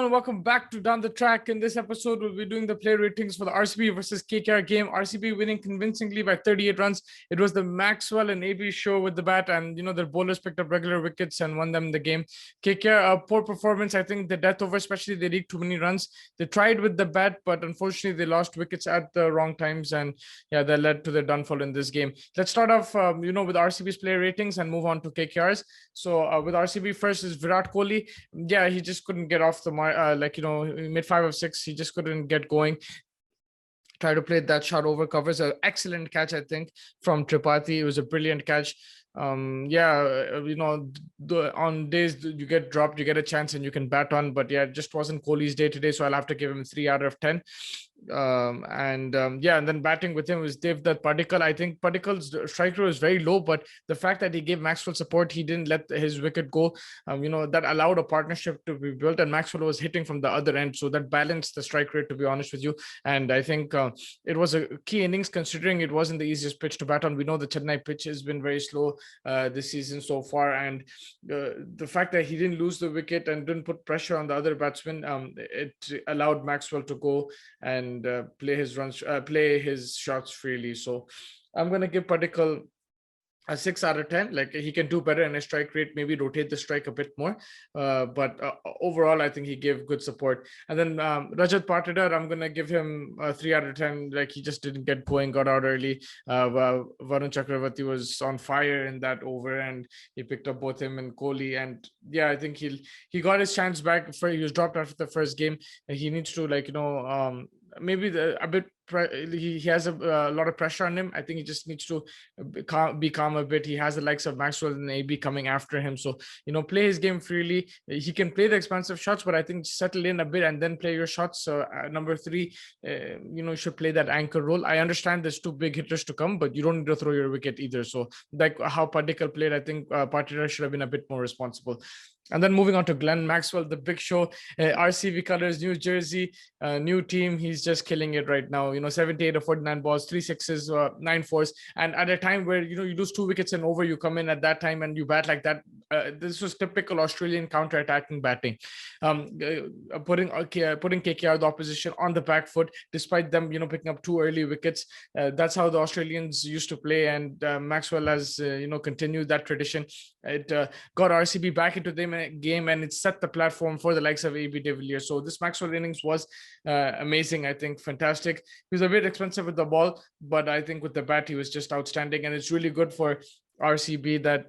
Hello and welcome back to Down the Track. In this episode, we'll be doing the player ratings for the RCB versus KKR game. RCB winning convincingly by 38 runs. It was the Maxwell and AB show with the bat, and their bowlers picked up regular wickets and won them the game. KKR, poor performance. I think the death over, especially they leaked too many runs. They tried with the bat, but unfortunately they lost wickets at the wrong times, and that led to their downfall in this game. Let's start off, with RCB's player ratings and move on to KKR's. So with RCB first is Virat Kohli. Yeah, he just couldn't get off the mark. He made 5 of 6. He just couldn't get going. Try to play that shot over covers. An excellent catch, I think, from Tripathi. It was a brilliant catch. On days you get dropped, you get a chance and you can bat on, but it just wasn't Kohli's day today, so I'll have to give him 3 out of 10. And then batting with him was Devdutt Padikkal. I think Padikkal's strike rate was very low, but the fact that he gave Maxwell support, he didn't let his wicket go. That allowed a partnership to be built, and Maxwell was hitting from the other end, so that balanced the strike rate, to be honest with you. And I think it was a key innings, considering it wasn't the easiest pitch to bat on. We know the Chennai pitch has been very slow this season so far, and the fact that he didn't lose the wicket and didn't put pressure on the other batsmen, it allowed Maxwell to go and play his shots freely. So I'm going to give Padikkal a 6 out of 10. Like, he can do better in his strike rate, maybe rotate the strike a bit more, but overall I think he gave good support. And then Rajat Patidar, I'm gonna give him a 3 out of 10. Like, he just didn't get going, got out early. Varun Chakravarti was on fire in that over, and he picked up both him and Kohli. And I think he got his chance back. He was dropped after the first game, and he needs to maybe he has a lot of pressure on him. I think he just needs to be calm a bit. He has the likes of Maxwell and AB coming after him, so play his game freely. He can play the expansive shots, but I think settle in a bit and then play your shots. So number 3, you should play that anchor role. I understand there's 2 big hitters to come, but you don't need to throw your wicket either. So like how Padikkal played, I think Patidar should have been a bit more responsible. And then moving on to Glenn Maxwell, the big show, RCB colors, New Jersey, new team. He's just killing it right now. 78 of 49 balls, 3 sixes, 9 fours. And at a time where, you lose 2 wickets and over, you come in at that time and you bat like that. This was typical Australian counter-attacking batting. Putting KKR, the opposition, on the back foot, despite them, picking up 2 early wickets. That's how the Australians used to play. And Maxwell has, continued that tradition. It got RCB back into the game, and it set the platform for the likes of AB de Villiers. So this Maxwell innings was amazing. I think fantastic. He was a bit expensive with the ball, but I think with the bat he was just outstanding, and it's really good for RCB that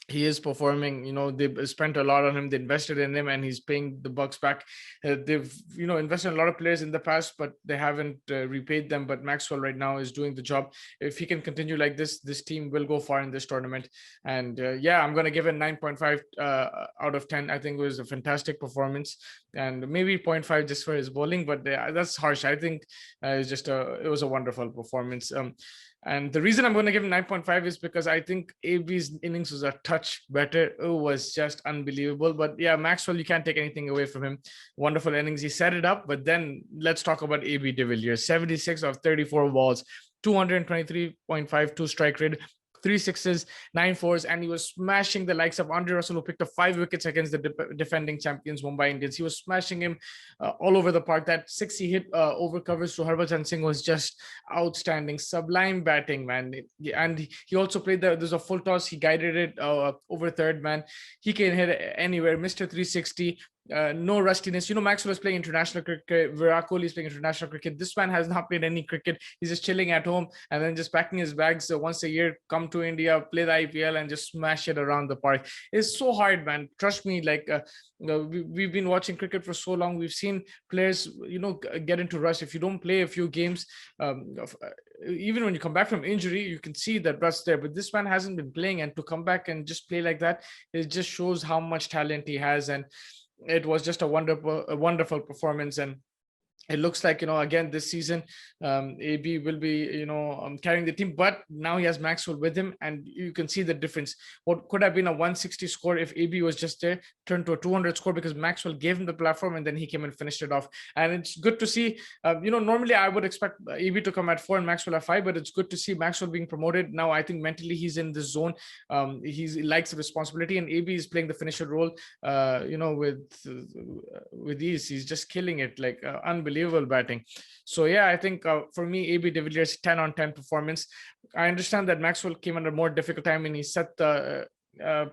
he is performing. They've spent a lot on him, they invested in him, and he's paying the bucks back. They've invested in a lot of players in the past, but they haven't repaid them. But Maxwell right now is doing the job. If he can continue like this team will go far in this tournament. And I'm going to give it 9.5 out of 10. I think it was a fantastic performance, and maybe 0.5 just for his bowling, but that's harsh. I think it was a wonderful performance. And the reason I'm going to give him 9.5 is because I think AB's innings was a touch better. It was just unbelievable. But Maxwell, you can't take anything away from him. Wonderful innings. He set it up. But then let's talk about AB de Villiers. 76 of 34 balls, 223.52 strike rate, 3 sixes, 9 fours, and he was smashing the likes of Andre Russell, who picked up 5 wickets against the defending champions Mumbai Indians. He was smashing him all over the park. That 6 he hit over covers to Harbhajan Singh was just outstanding, sublime batting, man. And he also played there's a full toss. He guided it over third man. He can hit anywhere. Mr. 360. No rustiness. Maxwell is playing international cricket. Virat Kohli is playing international cricket. This man has not played any cricket. He's just chilling at home and then just packing his bags once a year, come to India, play the IPL, and just smash it around the park. It's so hard, man. Trust me. We've been watching cricket for so long. We've seen players, get into rush. If you don't play a few games, even when you come back from injury, you can see that rust there. But this man hasn't been playing, and to come back and just play like that, it just shows how much talent he has. And it was just a wonderful performance. And it looks like, again this season, AB will be, carrying the team, but now he has Maxwell with him, and you can see the difference. What could have been a 160 score if AB was just there turned to a 200 score, because Maxwell gave him the platform and then he came and finished it off. And it's good to see. Normally I would expect AB to come at 4 and Maxwell at 5, but it's good to see Maxwell being promoted now. I think mentally he's in this zone. He likes the responsibility, and AB is playing the finisher role, with ease. He's just killing it, like unbelievable batting. So yeah, I think for me, AB de Villiers 10 on 10 performance. I understand that Maxwell came under more difficult time and he set the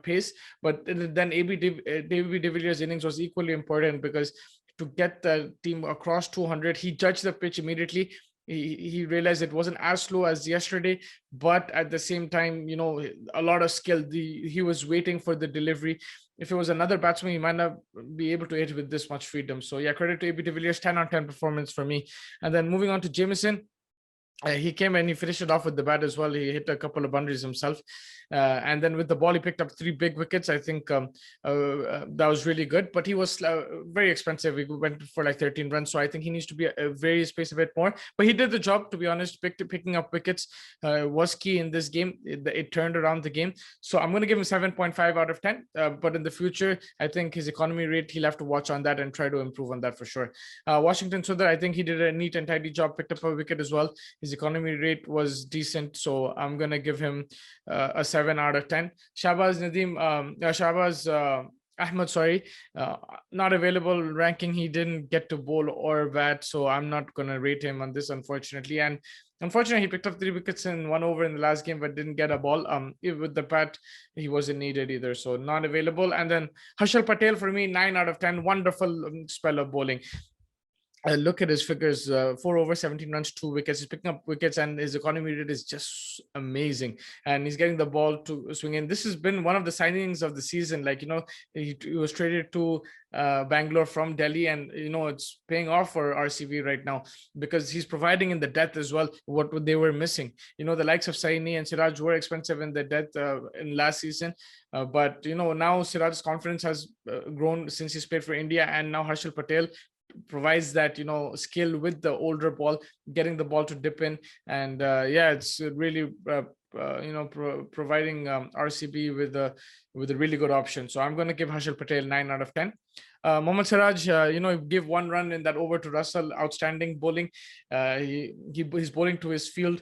pace, but then AB de Villiers innings was equally important, because to get the team across 200, he judged the pitch immediately. He realized it wasn't as slow as yesterday, but at the same time, a lot of skill. He was waiting for the delivery. If it was another batsman, he might not be able to hit with this much freedom. So yeah, credit to AB de Villiers, 10 on 10 performance for me. And then moving on to Jameson. He came and he finished it off with the bat as well. He hit a couple of boundaries himself. And then with the ball, he picked up 3 big wickets. I think that was really good, but he was very expensive. He went for like 13 runs. So I think he needs to be very space a bit more, but he did the job, to be honest. Picking up wickets was key in this game. It turned around the game. So I'm going to give him 7.5 out of 10. But in the future, I think his economy rate, he'll have to watch on that and try to improve on that for sure. Washington Sundar, I think he did a neat and tidy job, picked up a wicket as well. His economy rate was decent, so I'm gonna give him a 7 out of 10. Shahbaz Ahmed, sorry, not available ranking. He didn't get to bowl or bat, so I'm not gonna rate him on this, unfortunately. And unfortunately, he picked up 3 wickets in 1 over in the last game, but didn't get a ball. With the bat, he wasn't needed either, so not available. And then Harshal Patel for me, 9 out of 10. Wonderful spell of bowling. Look at his figures: 4 over, 17 runs, 2 wickets. He's picking up wickets, and his economy rate is just amazing. And he's getting the ball to swing in. This has been one of the signings of the season. Like, he was traded to Bangalore from Delhi, and it's paying off for RCB right now, because he's providing in the depth as well what they were missing. The likes of Saini and Siraj were expensive in the depth in last season, but now Siraj's confidence has grown since he's played for India, and now Harshal Patel provides that skill with the older ball, getting the ball to dip in. And yeah, it's really providing RCB with a really good option. So I'm going to give Harshal Patel 9 out of 10. Mohammad Siraj, give 1 run in that over to Russell. Outstanding bowling. He's bowling to his field.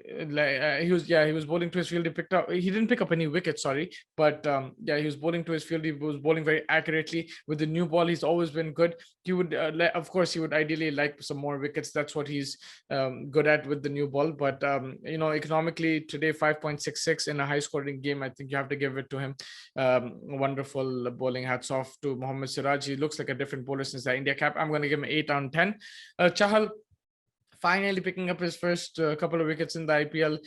He was bowling to his field. He didn't pick up any wickets, sorry, but he was bowling to his field. He was bowling very accurately with the new ball. He's always been good. He would, of course, he would ideally like some more wickets. That's what he's good at with the new ball. But economically today, 5.66 in a high-scoring game. I think you have to give it to him. Wonderful bowling. Hats off to Mohammad Siraj. He looks like a different bowler since the India cap. I'm going to give him 8 on 10. Chahal, finally picking up his first couple of wickets in the IPL.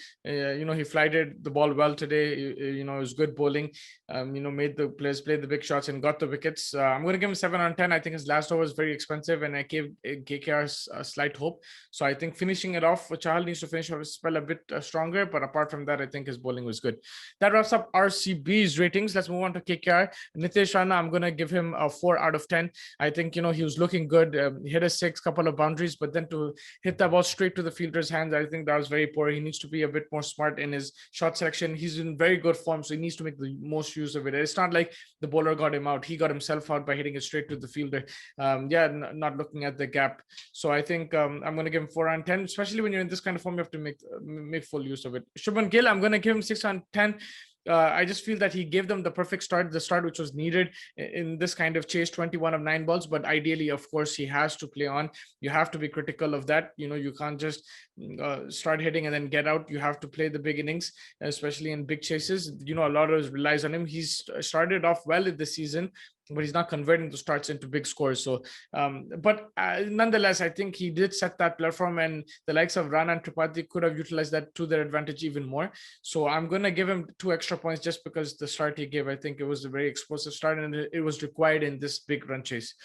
He flighted the ball well today. It was good bowling. Made the players play the big shots and got the wickets. I'm going to give him 7 on 10. I think his last over was very expensive, and I gave KKR a slight hope. So I think finishing it off, Chahal needs to finish off his spell a bit stronger. But apart from that, I think his bowling was good. That wraps up RCB's ratings. Let's move on to KKR. Nitesh Rana, I'm going to give him a 4 out of 10. I think, he was looking good. He hit a 6, couple of boundaries, but then to hit the ball straight to the fielder's hands, I think that was very poor. He needs to be a bit more smart in his shot selection. He's in very good form, so he needs to make the most use of it. It's not like the bowler got him out. He got himself out by hitting it straight to the fielder. Not looking at the gap. So I think I'm going to give him 4 on 10, especially when you're in this kind of form. You have to make full use of it. Shubman Gill, I'm going to give him 6 on 10. I just feel that he gave them the perfect start, the start which was needed in this kind of chase, 21 of 9 balls. But ideally, of course, he has to play on. You have to be critical of that. You can't just start hitting and then get out. You have to play the big innings, especially in big chases. A lot of relies on him. He's started off well in the season, but he's not converting the starts into big scores. So, but nonetheless, I think he did set that platform, and the likes of Rana and Tripathi could have utilized that to their advantage even more. So I'm going to give him 2 extra points just because the start he gave, I think it was a very explosive start, and it was required in this big run chase.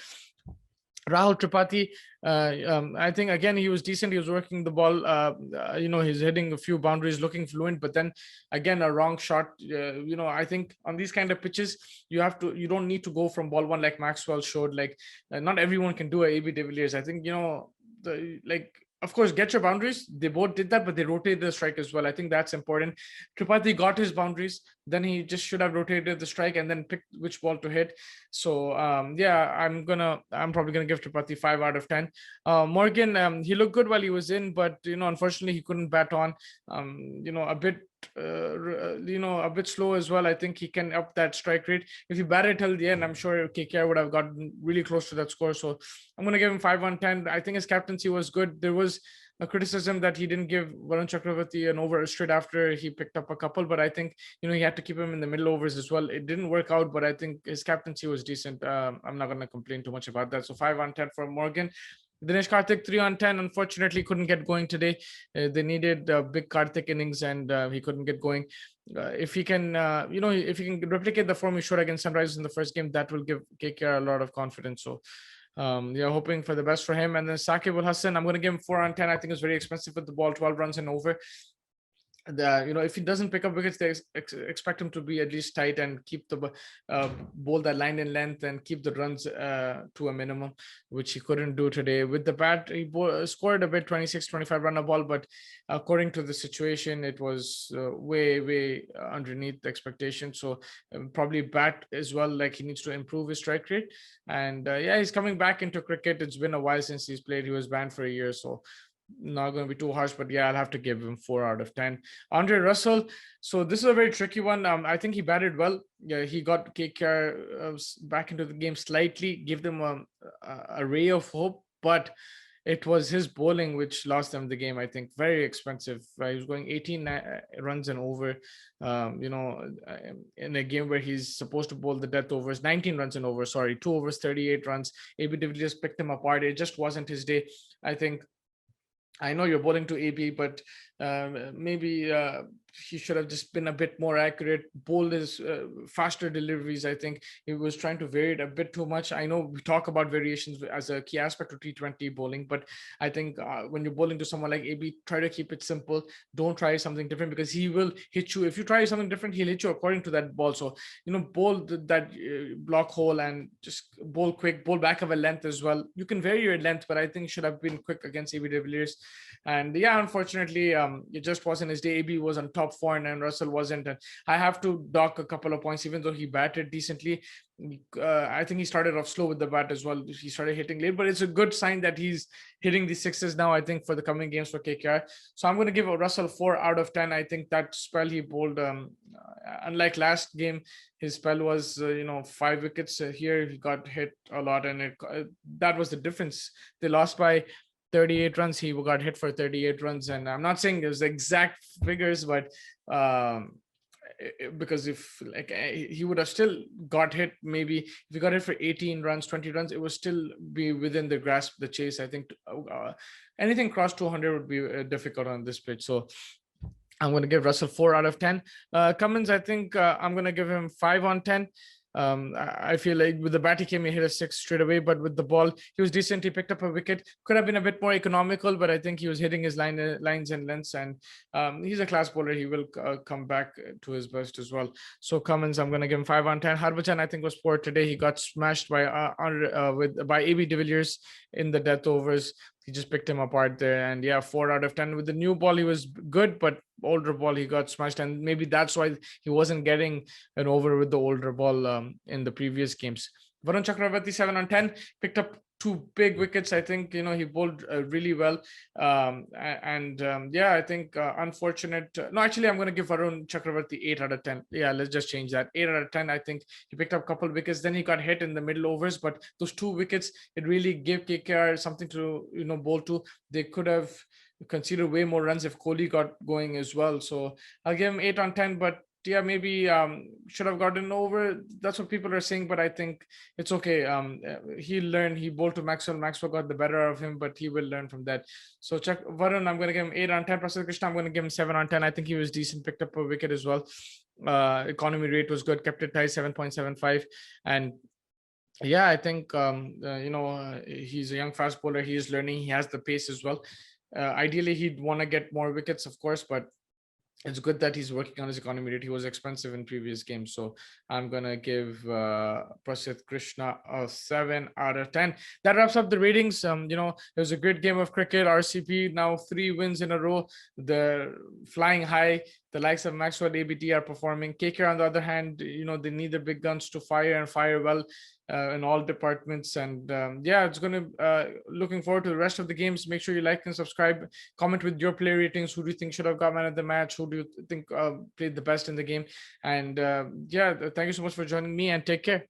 Rahul Tripathi, I think again he was decent. He was working the ball. He's hitting a few boundaries, looking fluent. But then again, a wrong shot. I think on these kind of pitches, you don't need to go from ball one like Maxwell showed. Like not everyone can do a AB de Villiers. I think of course, get your boundaries. They both did that, but they rotated the strike as well. I think that's important. Tripathi got his boundaries. Then he just should have rotated the strike and then picked which ball to hit. So I'm probably gonna give Tripathi 5 out of 10. Morgan, he looked good while he was in, but unfortunately he couldn't bat on. A bit slow as well. I think he can up that strike rate. If he batted till the end, I'm sure KKR would have gotten really close to that score. So I'm going to give him 5/10. I think his captaincy was good. There was a criticism that he didn't give Varun Chakravarti an over straight after he picked up a couple, but I think he had to keep him in the middle overs as well. It didn't work out, but I think his captaincy was decent. I'm not going to complain too much about that. So 5/10 for Morgan. Dinesh Karthik 3/10. Unfortunately, couldn't get going today. They needed big Karthik innings, and he couldn't get going. If he can, if he can replicate the form he showed against Sunrisers in the first game, that will give KKR a lot of confidence. So, hoping for the best for him. And then Saqib Al Hasan, I'm going to give him 4/10. I think it's very expensive with the ball, 12 runs and over. If he doesn't pick up wickets, they expect him to be at least tight and keep the bowl that line in length and keep the runs to a minimum, which he couldn't do today. With the bat, he scored a bit, 26-25 run a ball, but according to the situation, it was way underneath the expectation. So probably bat as well, like he needs to improve his strike rate. And he's coming back into cricket. It's been a while since he's played. He was banned for a year, so not going to be too harsh, but I'll have to give him 4/10. Andre Russell. So this is a very tricky one. I think he batted well. Yeah, he got KKR back into the game slightly, gave them a ray of hope, but it was his bowling which lost them the game. I think very expensive. He was going 18 runs and over. In a game where he's supposed to bowl the death overs, 19 runs and over. Sorry, 2 overs, 38 runs. AB de Villiers picked him apart. It just wasn't his day. I know you're bowling to AB, but maybe he should have just been a bit more accurate, bowled his faster deliveries. I think he was trying to vary it a bit too much. I know we talk about variations as a key aspect of T20 bowling, but I think when you're bowling to someone like AB, try to keep it simple. Don't try something different because he will hit you. If you try something different, he'll hit you according to that ball. So, bowl that block hole and just bowl quick, bowl back of a length as well. You can vary your length, but I think should have been quick against AB de Villiers. And unfortunately, it just wasn't his day. AB was on top form and Russell wasn't. And I have to dock a couple of points, even though he batted decently. I think he started off slow with the bat as well. He started hitting late, but it's a good sign that he's hitting the sixes now, I think, for the coming games for KKR. So I'm going to give Russell 4/10. I think that spell he bowled, unlike last game, his spell was, 5 wickets. Here he got hit a lot, and that was the difference. They lost by 38 runs. He got hit for 38 runs. And I'm not saying there's exact figures, but because if he would have still got hit, maybe if he got hit for 18 runs, 20 runs, it would still be within the grasp, the chase. I think anything cross 200 would be difficult on this pitch. So I'm going to give Russell 4/10. Cummins, I think I'm going to give him 5/10. I feel like with the bat he came, he hit a 6 straight away, but with the ball he was decent. He picked up a wicket. Could have been a bit more economical, but I think he was hitting his lines and lengths, and he's a class bowler. He will come back to his best as well. So Cummins, I'm going to give him 5/10. Harbhajan, I think, was poor today. He got smashed by AB de Villiers in the death overs. He just picked him apart there, and 4/10. With the new ball he was good, but older ball he got smashed, and maybe that's why he wasn't getting an over with the older ball in the previous games. Varun Chakravarti 7/10, picked up 2 big wickets. I think he bowled really well, I think unfortunate. No, actually, I'm going to give Varun Chakravarti 8/10. Let's just change that. 8/10. I think he picked up a couple of wickets. Then he got hit in the middle overs, but those 2 wickets, it really gave KKR something to bowl to. They could have conceded way more runs if Kohli got going as well. So I'll give him 8/10, but maybe should have gotten over. That's what people are saying, but I think it's okay. He'll learn. He bowled to Maxwell. Maxwell got the better of him, but he will learn from that. So Varun, I'm going to give him 8/10. Prasadh Krishna, I'm going to give him 7/10. I think he was decent, picked up a wicket as well. Economy rate was good, kept it high, 7.75. And Yeah, I think he's a young fast bowler. He is learning. He has the pace as well. Ideally, he'd want to get more wickets, of course, but it's good that he's working on his economy rate. He was expensive in previous games, so I'm gonna give Prasidh Krishna a 7 out of 10. That wraps up the ratings. It was a great game of cricket. RCB now 3 wins in a row. They're flying high. The likes of Maxwell, ABT are performing. KKR, on the other hand, they need the big guns to fire and fire well in all departments. And yeah, it's gonna looking forward to the rest of the games. Make sure you like and subscribe. Comment with your player ratings. Who do you think should have got man of the match? Who do you think played the best in the game? And yeah, thank you so much for joining me, and take care.